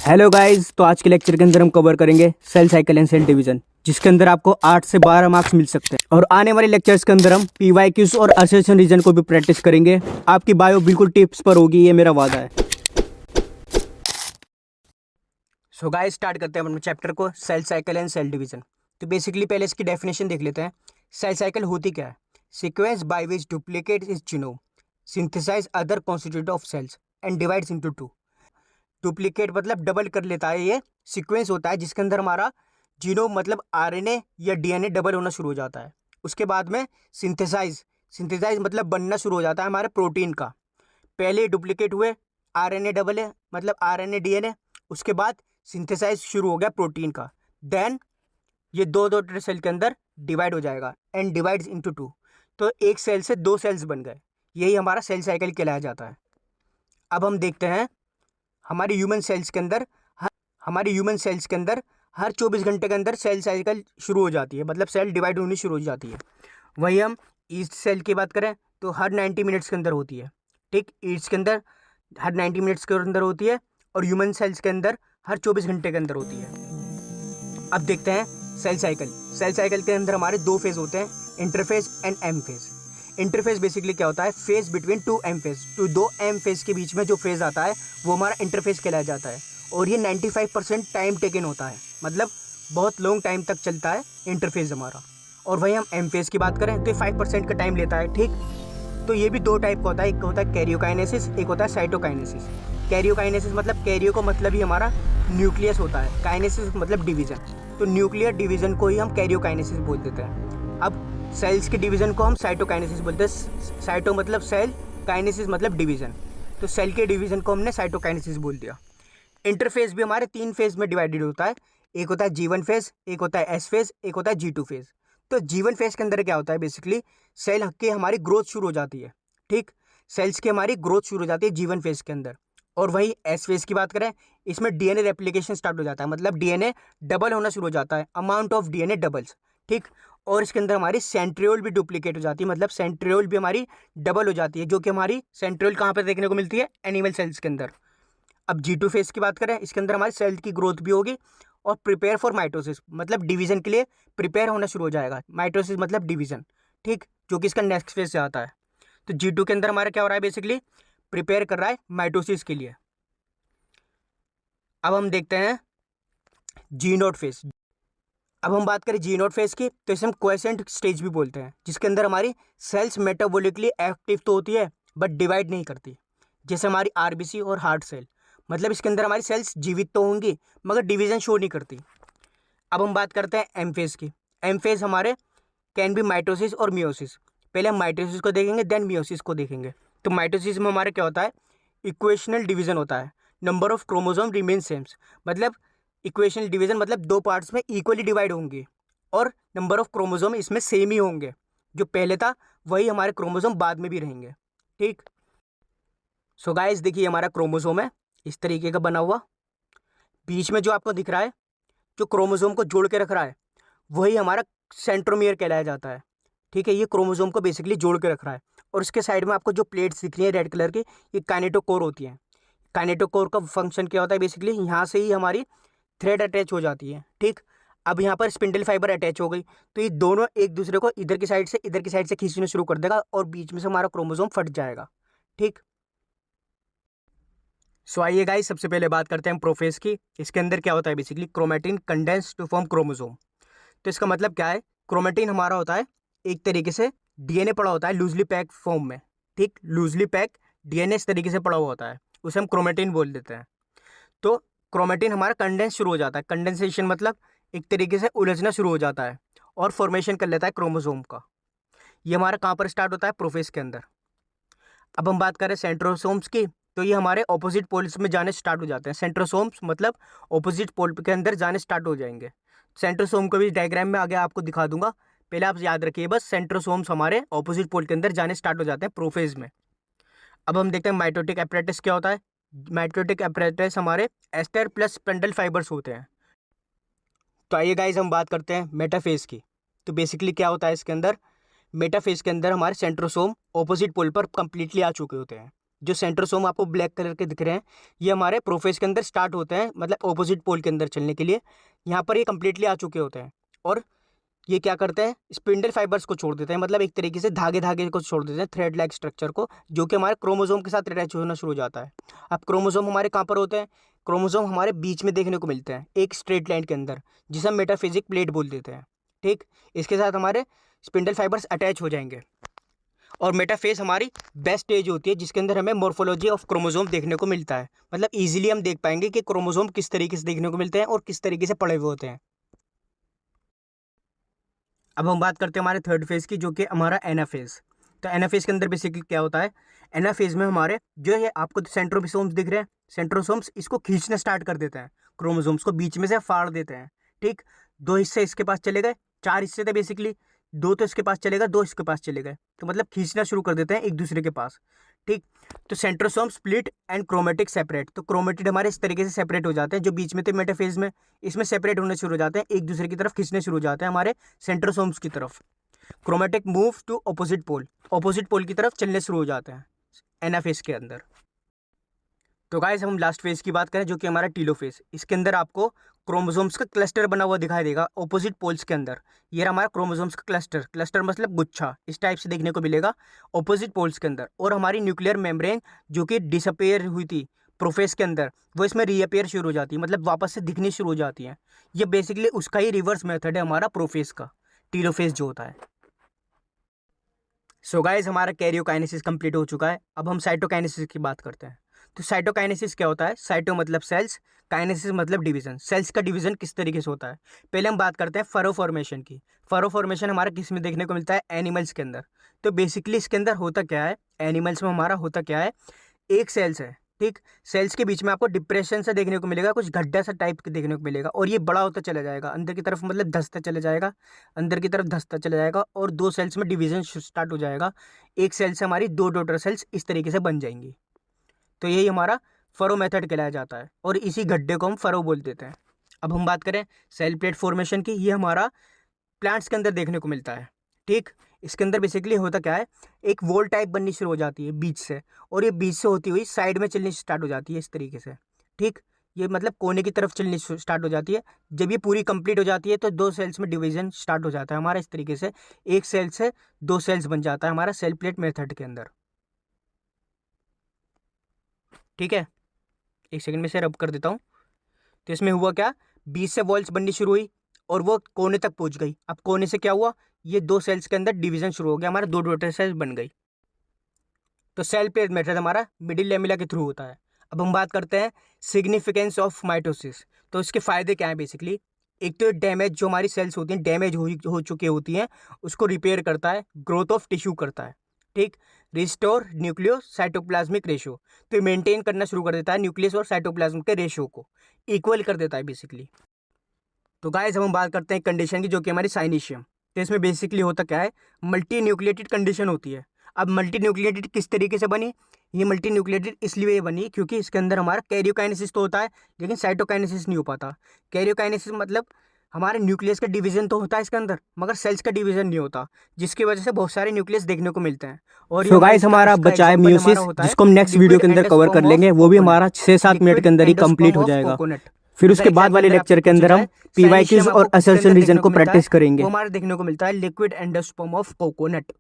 Hello guys, तो आज के लेक्चर के अंदर हम कवर करेंगे cell cycle and cell division, जिसके अंदर आपको 8 से 12 मार्क्स मिल सकते हैं। और आने वाले लेक्चर्स के अंदर हम पीवाईक्यूज और असर्शन रीजन को भी प्रैक्टिस करेंगे। आपकी बायो बिल्कुल टिप्स पर होगी, ये मेरा वादा है। सो गाइस, स्टार्ट करते हैं अपने चैप्टर को, cell cycle and cell division. तो बेसिकली पहले इसकी डेफिनेशन देख लेते हैं। सेल साइकिल होती क्या है? Sequence by which duplicate is genome, synthesize other constitute of cells and divides into two. Duplicate मतलब डबल कर लेता है। ये सीक्वेंस होता है जिसके अंदर हमारा जीनोम मतलब आरएनए या डीएनए डबल होना शुरू हो जाता है। उसके बाद में सिंथेसाइज, सिंथेसाइज मतलब बनना शुरू हो जाता है हमारे प्रोटीन का। पहले डुप्लीकेट हुए, आरएनए डबल है मतलब आरएनए डीएनए, उसके बाद सिंथेसाइज शुरू हो गया प्रोटीन का। देन ये दो दो सेल के अंदर डिवाइड हो जाएगा एंड डिवाइड्स इनटू टू। तो एक सेल से दो सेल्स बन गए। यही हमारा सेल साइकिल कहलाया जाता है। अब हम देखते हैं हमारी ह्यूमन सेल्स के अंदर हर 24 घंटे के अंदर सेल साइकिल शुरू हो जाती है, मतलब सेल डिवाइड होनी शुरू हो जाती है। वही हम ईस्ट सेल की बात करें तो हर 90 मिनट्स के अंदर होती है। ठीक, ईस्ट के अंदर हर 90 मिनट्स के अंदर होती है और ह्यूमन सेल्स के अंदर हर 24 घंटे के अंदर होती है। अब देखते हैं सेल साइकिल। सेल साइकिल के अंदर हमारे दो फेज होते हैं, interphase and M phase. Interphase basically क्या होता है? Phase between two M phase. तो दो एम फेज के बीच में जो फेज आता है वो हमारा इंटरफेज कहलाया जाता है। और ये 95% टाइम टेकन होता है, मतलब बहुत लॉन्ग टाइम तक चलता है इंटरफेज हमारा। और वहीं हम एम फेज की बात करें तो 5% का टाइम लेता है। ठीक, तो ये भी दो टाइप का होता है, एक होता है कैरियोकाइनेसिस, एक होता है साइटोकाइनेसिस। कैरियोकाइनेसिस मतलब कैरियो का मतलब ही हमारा न्यूक्लियस होता है, काइनेसिस मतलब डिवीजन। तो न्यूक्लियर डिवीजन को ही हम कैरियोकाइनेसिस बोल देते हैं। अब सेल्स के डिवीजन को हम साइटोकाइनेसिस बोलते हैं। साइटो मतलब सेल, काइनेसिस मतलब डिवीजन। तो सेल के डिवीजन को हमने साइटोकाइनेसिस बोल दिया। इंटरफेज भी हमारे 3 फेज में डिवाइडेड होता है। एक होता है G1 फेज, एक होता है एस फेज, एक होता है G2 फेज। तो G1 फेज के अंदर क्या होता है? बेसिकली सेल की हमारी ग्रोथ शुरू हो जाती है। ठीक, सेल्स की हमारी ग्रोथ शुरू हो जाती है G1 फेज के अंदर। और वही एस फेज की बात करें, इसमें डीएनए रेप्लिकेशन स्टार्ट हो जाता है, मतलब डीएनए डबल होना शुरू हो जाता है, अमाउंट ऑफ डीएनए डबल्स। ठीक, और इसके अंदर हमारी सेंट्रियोल भी डुप्लीकेट हो जाती है, मतलब सेंट्रियोल भी हमारी डबल हो जाती है, जो कि हमारी सेंट्रियोल कहाँ पर देखने को मिलती है? एनिमल सेल्स के अंदर। अब G2 फेज की बात करें, इसके अंदर हमारी सेल की ग्रोथ भी होगी और प्रिपेयर फॉर माइटोसिस मतलब डिवीजन के लिए प्रिपेयर होना शुरू हो जाएगा। माइटोसिस मतलब डिवीजन। ठीक, जो कि इसका नेक्स्ट फेज से आता है। तो G2 के अंदर हमारा क्या हो रहा है? बेसिकली प्रिपेयर कर रहा है माइटोसिस के लिए। अब हम देखते हैं G0 फेज। अब हम बात करें G0 फेज की, तो इसे हम क्वेसेंट स्टेज भी बोलते हैं, जिसके अंदर हमारी सेल्स मेटाबॉलिकली एक्टिव तो होती है बट डिवाइड नहीं करती, जैसे हमारी आरबीसी और हार्ट सेल। मतलब इसके अंदर हमारी सेल्स जीवित तो होंगी मगर डिवीजन शो नहीं करती। अब हम बात करते हैं एम फेज की। एम फेज हमारे कैन बी माइटोसिस और मियोसिस। पहले हम माइटोसिस को देखेंगे, देन मियोसिस को देखेंगे। तो माइटोसिस में हमारा क्या होता है? इक्वेशनल डिवीजन होता है। Number of chromosome remain same, मतलब इक्वेशनल डिवीजन मतलब दो पार्ट्स में इक्वली डिवाइड होंगे और नंबर ऑफ क्रोमोसोम इसमें सेम ही होंगे। जो पहले था वही हमारे क्रोमोसोम बाद में भी रहेंगे। ठीक, सो गाइस देखिए हमारा क्रोमोसोम है इस तरीके का बना हुआ। बीच में जो आपको दिख रहा है, जो क्रोमोसोम को जोड़ के रख रहा है, वही हमारा सेंट्रोमियर कहलाया जाता है। ठीक है, ये क्रोमोसोम को बेसिकली जोड़ के रख रहा है। और इसके साइड में आपको जो प्लेट्स दिख रही है रेड कलर की, ये काइनेटोकोर होती हैं। काइनेटोकोर का फंक्शन क्या होता है? बेसिकली यहाँ से ही हमारी थ्रेड अटैच हो जाती है। ठीक, अब यहाँ पर स्पिंडल फाइबर अटैच हो गई, तो ये दोनों एक दूसरे को इधर की साइड से खींचना शुरू कर देगा और बीच में से हमारा क्रोमोसोम फट जाएगा। ठीक, सो आइए गाइस सबसे पहले बात करते हैं प्रोफेज की। इसके अंदर क्या होता है? Basically chromatin condense to form chromosome. तो इसका मतलब क्या है? क्रोमेटिन हमारा होता है एक तरीके से डीएनए पड़ा होता है लूजली पैक फॉर्म में। ठीक, लूजली पैक डीएनए इस तरीके से पड़ा हुआ होता है, उसे हम क्रोमेटिन बोल देते हैं। तो क्रोमेटिन हमारा कंडेंस शुरू हो जाता है। कंडेंसेशन मतलब एक तरीके से उलझना शुरू हो जाता है और फॉर्मेशन कर लेता है क्रोमोसोम का। ये हमारा कहाँ पर स्टार्ट होता है? प्रोफेज के अंदर। अब हम बात करें सेंट्रोसोम्स की, तो ये हमारे ऑपोजिट पोल्स में जाने स्टार्ट हो जाते हैं। सेंट्रोसोम्स मतलब ऑपोजिट पोल के अंदर जाने स्टार्ट हो जाएंगे। सेंट्रोसोम को भी डायग्राम में आगे आपको दिखा दूंगा, पहले आप याद रखिए बस, सेंट्रोसोम्स हमारे ऑपोजिट पोल के अंदर जाने स्टार्ट हो जाते हैं प्रोफेज में। अब हम देखते हैं माइटोटिक एपरेटस क्या होता है। माइटोटिक एपरेटस हमारे एस्टर प्लस स्पिंडल फाइबर्स होते हैं। तो आइए गाइज हम बात करते हैं मेटाफेज की। तो बेसिकली क्या होता है इसके अंदर? मेटाफेज के अंदर हमारे सेंट्रोसोम ऑपोजिट पोल पर कंप्लीटली आ चुके होते हैं। जो सेंट्रोसोम आपको ब्लैक कलर के दिख रहे हैं, ये हमारे प्रोफेज के अंदर स्टार्ट होते हैं, मतलब ऑपोजिट पोल के अंदर चलने के लिए। यहाँ पर ये कंप्लीटली आ चुके होते हैं और ये क्या करते हैं, स्पिंडल फाइबर्स को छोड़ देते हैं, मतलब एक तरीके से धागे धागे को छोड़ देते हैं, थ्रेड लाइक स्ट्रक्चर को, जो कि हमारे क्रोमोसोम के साथ अटैच होना शुरू हो जाता है। अब क्रोमोसोम हमारे कहाँ पर होते हैं, क्रोमोसोम हमारे बीच में देखने को मिलते हैं एक स्ट्रेट लाइन के अंदर, जिसे हम मेटाफिजिक प्लेट बोल देते हैं। ठीक, इसके साथ हमारे स्पिंडल फाइबर्स अटैच हो जाएंगे। और मेटाफेज हमारी बेस्ट स्टेज होती है, जिसके अंदर हमें मॉर्फोलॉजी ऑफ क्रोमोसोम देखने को मिलता है, मतलब ईजिली हम देख पाएंगे कि क्रोमोसोम किस तरीके से देखने को मिलते हैं और किस तरीके से पड़े हुए होते हैं। अब हम बात करते हैं हमारे थर्ड फेज की, जो कि हमारा एनाफेज। तो एनाफेज के अंदर बेसिकली क्या होता है, एनाफेज में हमारे जो है आपको सेंट्रोसोम्स दिख रहे हैं, सेंट्रोसोम्स इसको खींचना स्टार्ट कर देते हैं, क्रोमोसोम्स को बीच में से फाड़ देते हैं। ठीक, 2 हिस्से इसके पास चले गए, 4 हिस्से थे बेसिकली, 2 तो इसके पास चले गए, 2 इसके पास चले गए, तो मतलब खींचना शुरू कर देते हैं एक दूसरे के पास। ठीक, तो centrosome split and chromatic separate, तो क्रोमेटिड हमारे इस तरीके से सेपरेट हो जाते हैं, जो बीच में थे मेटाफेज में, इसमें सेपरेट होने शुरू हो जाते हैं, एक दूसरे की तरफ खींचने शुरू हो जाते हैं हमारे सेंट्रोसोम्स की तरफ। Chromatic move to opposite pole, opposite pole की तरफ चलने शुरू हो जाते हैं एनाफेज के अंदर। तो गाइस हम लास्ट फेज की बात करें, जो कि हमारा टीलोफेज। इसके अंदर आपको क्रोमोसोम्स का क्लस्टर बना हुआ दिखाई देगा ऑपोजिट पोल्स के अंदर। ये रहा हमारा क्रोमोसोम्स का क्लस्टर, क्लस्टर मतलब गुच्छा, इस टाइप से देखने को मिलेगा ऑपोजिट पोल्स के अंदर। और हमारी न्यूक्लियर मेम्ब्रेन जो कि डिसअपेयर हुई थी प्रोफेज के अंदर, वो इसमें रीअपेयर शुरू हो जाती है, मतलब वापस से दिखनी शुरू हो जाती है। ये बेसिकली उसका ही रिवर्स मेथड है हमारा प्रोफेज का, टीलोफेज जो होता है। सो गाइस हमारा कैरियोकाइनेसिस कंप्लीट हो चुका है। अब हम साइटोकाइनेसिस की बात करते हैं। तो साइटोकाइनेसिस क्या होता है, साइटो मतलब सेल्स, काइनेसिस मतलब डिवीजन, सेल्स का डिवीजन किस तरीके से होता है। पहले हम बात करते हैं फरो फॉर्मेशन की। फरो फॉर्मेशन हमारा किस में देखने को मिलता है, एनिमल्स के अंदर। तो बेसिकली इसके अंदर होता क्या है, एनिमल्स में हमारा होता क्या है, एक सेल्स है, ठीक, सेल्स के बीच में आपको डिप्रेशन सा देखने को मिलेगा, कुछ गड्ढा सा टाइप के देखने को मिलेगा, और ये बड़ा होता चला जाएगा अंदर की तरफ, मतलब धंसता चला जाएगा, अंदर की तरफ धंसता चला जाएगा, और 2 सेल्स में डिवीजन स्टार्ट हो जाएगा। एक सेल से हमारी 2 डॉटर सेल्स इस तरीके से बन जाएंगी। तो यही हमारा फरो मेथड कहलाया जाता है, और इसी गड्ढे को हम फरो बोल देते हैं। अब हम बात करें सेल प्लेट फॉर्मेशन की, ये हमारा प्लांट्स के अंदर देखने को मिलता है। ठीक, इसके अंदर बेसिकली होता क्या है, एक वॉल टाइप बननी शुरू हो जाती है बीच से, और ये बीच से होती हुई साइड में चलनी स्टार्ट हो जाती है इस तरीके से। ठीक, ये मतलब कोने की तरफ चलनी स्टार्ट हो जाती है। जब ये पूरी कंप्लीट हो जाती है तो 2 सेल्स में डिवीजन स्टार्ट हो जाता है हमारा इस तरीके से, एक सेल से 2 सेल्स बन जाता है हमारा सेल प्लेट मेथड के अंदर। ठीक है, एक सेकंड में से रब कर देता हूँ। तो इसमें हुआ क्या, बीच से वॉल्स बननी शुरू हुई और वो कोने तक पहुंच गई। अब कोने से क्या हुआ, ये 2 सेल्स के अंदर डिवीजन शुरू हो गया, हमारा 2 डॉटर सेल्स बन गई। तो सेल प्लेट मेथड हमारा मिडिल लेमिला के थ्रू होता है। अब हम बात करते हैं सिग्निफिकेंस ऑफ माइटोसिस। तो इसके फायदे क्या हैं बेसिकली, एक तो डैमेज जो हमारी सेल्स होती हैं, डैमेज हो चुकी होती हैं, उसको रिपेयर करता है, ग्रोथ ऑफ टिश्यू करता है। ठीक, रिस्टोर न्यूक्लियो साइटोप्लाज्मिक रेशियो, तो मेंटेन करना शुरू कर देता है न्यूक्लियस और साइटोप्लाज्म के रेशियो को इक्वल कर देता है बेसिकली। तो गाइस हम बात करते हैं कंडीशन की, जो कि हमारी साइनेशियम। तो इसमें बेसिकली होता क्या है, मल्टी न्यूक्लिएटेड कंडीशन होती है। अब मल्टी न्यूक्लिएटेड किस तरीके से बनी, ये मल्टी न्यूक्लिएटेड इसलिए बनी क्योंकि इसके अंदर हमारा कैरियोकाइनेसिस तो होता है, लेकिन साइटोकाइनेसिस नहीं हो पाता। कैरियोकाइनेसिस मतलब हमारे न्यूक्लियस का डिवीजन तो होता है इसके अंदर, मगर सेल्स का डिवीजन नहीं होता, जिसकी वजह से बहुत सारे न्यूक्लियस देखने को मिलते हैं। और सो गाइस हमारा बचा है म्यूसिस, जिसको हम नेक्स्ट वीडियो के अंदर कवर कर लेंगे, वो भी हमारा 6-7 मिनट के अंदर ही कंप्लीट हो जाएगा। फिर उसके बाद वाले लेक्चर के अंदर हम पीवाईक्यूज और असर्शन रीजन को प्रैक्टिस करेंगे। वो हमारे देखने को मिलता है लिक्विड एंडोस्पर्म ऑफ कोकोनट।